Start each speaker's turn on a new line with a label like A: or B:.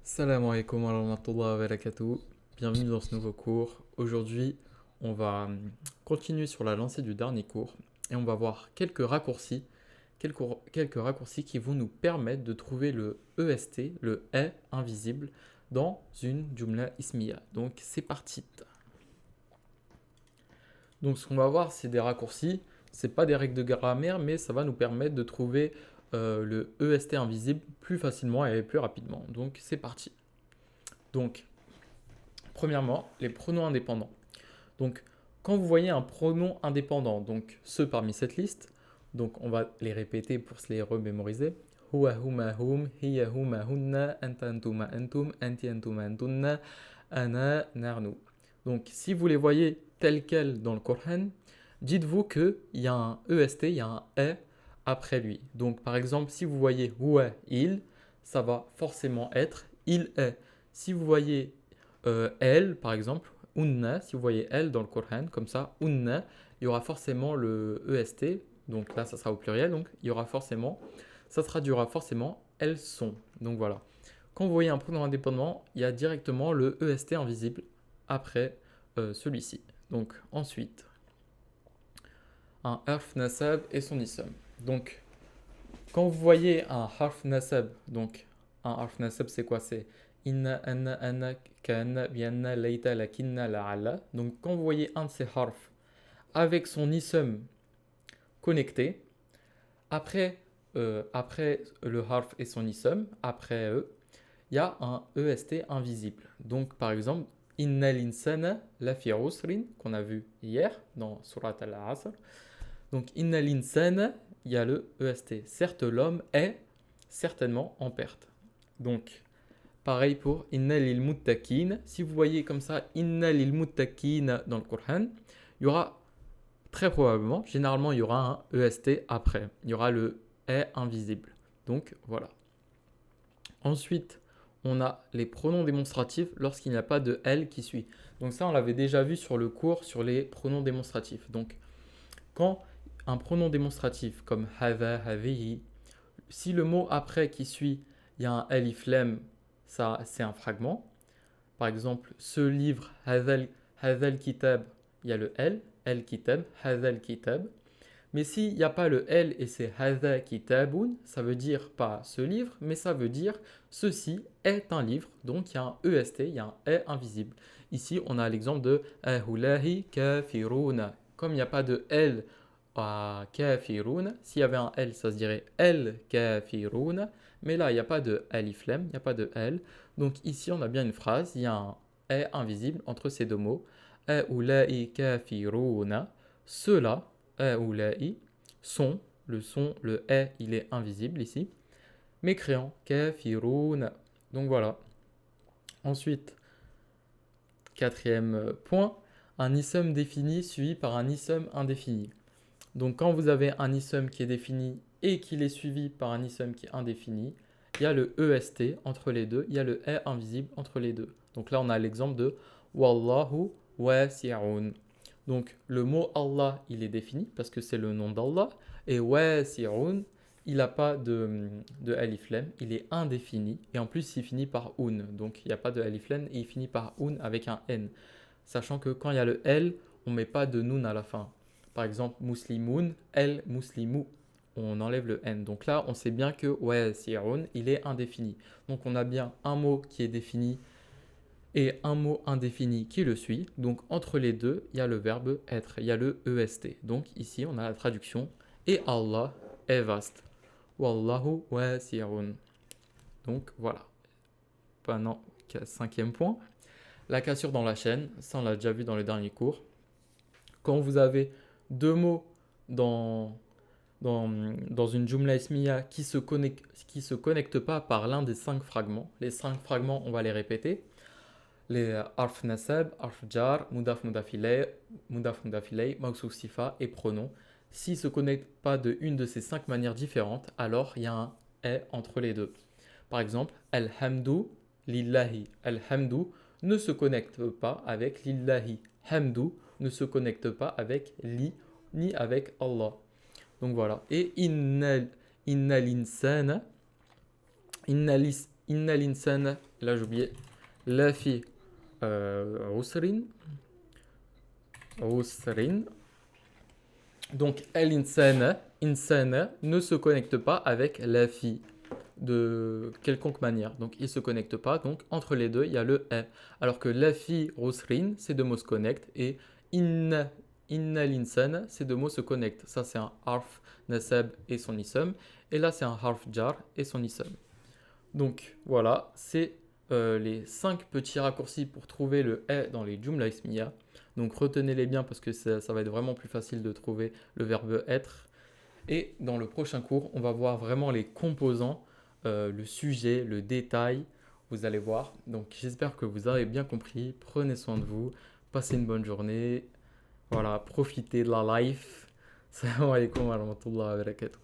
A: Salam alaikum wa rahmatullahi wa barakatuh. Bienvenue dans ce nouveau cours. Aujourd'hui, on va continuer sur la lancée du dernier cours et on va voir quelques raccourcis qui vont nous permettre de trouver le EST, le est invisible, dans une Jumla Ismiya. Donc c'est parti. Donc ce qu'on va voir, c'est des raccourcis. C'est pas des règles de grammaire, mais ça va nous permettre de trouver le EST invisible plus facilement et plus rapidement. Donc c'est parti. Donc, premièrement, les pronoms indépendants. Donc, quand vous voyez un pronom indépendant, donc ceux parmi cette liste, donc on va les répéter pour se les remémoriser. Huwa huma hum, hiya huma hunna, anta antuma antum, anti antuma antunna, ana narnu. Donc, si vous les voyez tels quels dans le Coran, dites-vous qu'il y a un EST, il y a un E après lui. Donc, par exemple, si vous voyez huwa il, ça va forcément être il est. Si vous voyez elle, par exemple, unna, si vous voyez elle dans le Coran, comme ça, unna, il y aura forcément le EST, donc là ça sera au pluriel, donc il y aura forcément, ça se traduira forcément elles sont. Donc voilà. Quand vous voyez un pronom indépendant, il y a directement le EST invisible après celui-ci. Donc ensuite, un harf nasab et son ism. Donc quand vous voyez un harf nasab, donc un harf nasab c'est quoi? C'est inna, anna, anna, kanna, bianna, laita, lakinna, la'alla. Donc quand vous voyez un de ces harfs avec son ism connecté, après le harf et son ism, après eux, il y a un EST invisible. Donc par exemple, inna linsana la fi usrin, qu'on a vu hier dans Surat al-Asr. Donc inna linsana, il y a le EST. Certes, l'homme est certainement en perte. Donc pareil pour inna lil muttaqin. Si vous voyez comme ça inna lil muttaqin dans le Coran, il y aura très probablement, généralement, il y aura un EST après. Il y aura le est invisible. Donc voilà. Ensuite, on a les pronoms démonstratifs lorsqu'il n'y a pas de elle qui suit. Donc ça, on l'avait déjà vu sur le cours sur les pronoms démonstratifs. Donc quand un pronom démonstratif comme hadha, hadhihi, si le mot après qui suit, il y a un alif lam, ça c'est un fragment. Par exemple, ce livre, hadhal kitab, il y a le el kitab, hadhal kitab. Mais s'il n'y a pas le el et c'est hadha kitabun, ça veut dire pas ce livre, mais ça veut dire ceci est un livre. Donc il y a un EST, il y a un est invisible. Ici, on a l'exemple de ahulahi kafiruna. Comme il n'y a pas de el à kafirun, s'il y avait un L, ça se dirait el kafirun, mais là, il n'y a pas de alif lam, il n'y a pas de L. Donc ici, on a bien une phrase, il y a un est invisible entre ces deux mots. Aulai kafiruna, ceux-là, aulai, sont, le est, il est invisible ici. Mécréant, kafiruna. Donc voilà. Ensuite, quatrième point, un ism défini suivi par un ism indéfini. Donc quand vous avez un ism qui est défini et qu'il est suivi par un ism qui est indéfini, il y a le EST entre les deux, il y a le est invisible entre les deux. Donc là on a l'exemple de Wallahu wasi'un. Donc le mot Allah il est défini parce que c'est le nom d'Allah et wasi'un il n'a pas de alif lam, il est indéfini et en plus il finit par un. Donc il n'y a pas de alif lam et il finit par un avec un n. Sachant que quand il y a le L, on ne met pas de nun à la fin. Par exemple, muslimoun, el muslimu. On enlève le n. Donc là, on sait bien que wasi'un, il est indéfini. Donc on a bien un mot qui est défini et un mot indéfini qui le suit. Donc entre les deux, il y a le verbe être, il y a le EST. Donc ici, on a la traduction et Allah est vaste. Wallahu wasi'un. Donc voilà. Maintenant, cinquième point. La cassure dans la chaîne, ça on l'a déjà vu dans le dernier cours. Quand vous avez deux mots dans une Jumla Ismiya qui se connectent pas par l'un des cinq fragments. Les cinq fragments, on va les répéter. Les arf nasab, arf jar, mudaf mudafilay, mawsouf sifa et pronom. S'ils ne se connectent pas de une de ces cinq manières différentes, alors il y a un est entre les deux. Par exemple, alhamdu lillahi. Alhamdu ne se connecte pas avec lillahi. Hamdu ne se connecte pas avec li ni avec Allah. Donc voilà. Et inna linsana, inna l'insana, là j'ai oublié, la fi usrin, usrin. Donc, insana ne se connecte pas avec la fi de quelconque manière. Donc, il ne se connecte pas. Donc, entre les deux, il y a le e. Alors que la fi rusrin, ces deux mots se connectent. Et inna, inna l'insana, ces deux mots se connectent. Ça, c'est un harf nasab et son ism. Et là, c'est un harf jar et son ism. Donc, voilà, c'est les 5 petits raccourcis pour trouver le e dans les jumla ismiya. Donc retenez-les bien parce que ça va être vraiment plus facile de trouver le verbe être. Et dans le prochain cours, on va voir vraiment les composants, le sujet, le détail. Vous allez voir. Donc j'espère que vous avez bien compris. Prenez soin de vous. Passez une bonne journée. Voilà, profitez de la life. Salam alaikum wa rahmatullahi wa barakatuh.